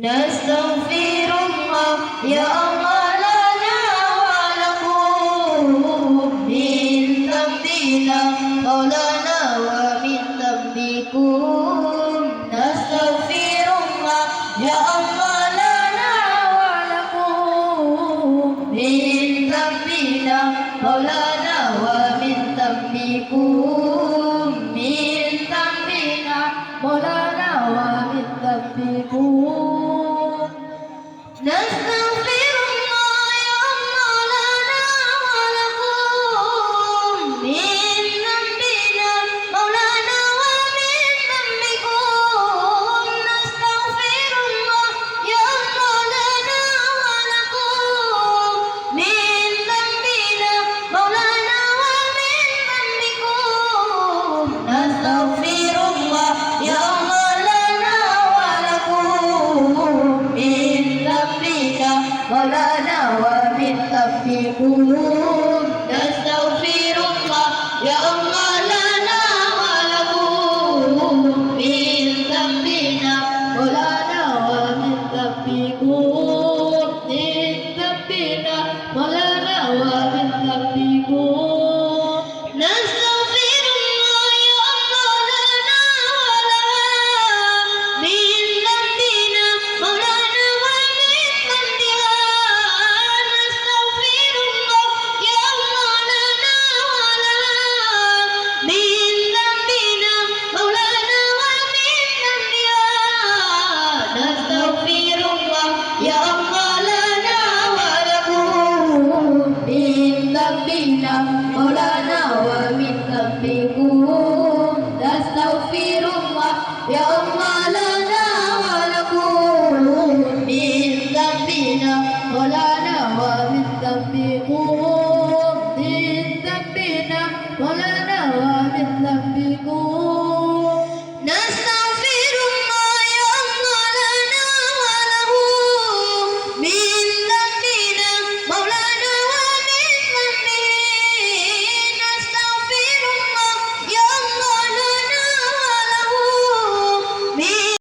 نستغفر الله يا الله لنا ولكم من ذنبنا مولانا ومن ذنبكم نستغفر الله يا الله لنا ولكم من ذنبنا مولانا ومن ذنبكم من ذنبنا مولانا ومن ذنبكم نستغفر الله يا الله لنا ولكم من ذنبنا مولانا ومن ذنبكم نستغفر الله يا الله لنا ولكم من ذنبنا مولانا ومن ذنبكم نستغفر الله يا الله لنا ولكم من ذنبنا مولانا ومن ذنبكم نستغفر الله يا الله لنا ولكم من ذنبنا مولانا ومن ذنبكم من ذنبنا مولانا ومن ذنبكم نستغفر الله يا الله لنا ولها من ذنبنا مولانا ومن ذنبها نستغفر الله يا الله لنا ولها من ذنبنا مولانا ومن ذنبها نستغفر الله يا الله لنا ولكم من ذنبنا مولانا ومن ذنبكم نستغفر الله يا الله لنا ولكم من ذنبنا مولانا ومن ذنبكم من ذنبنا مولانا ومن ذنبكم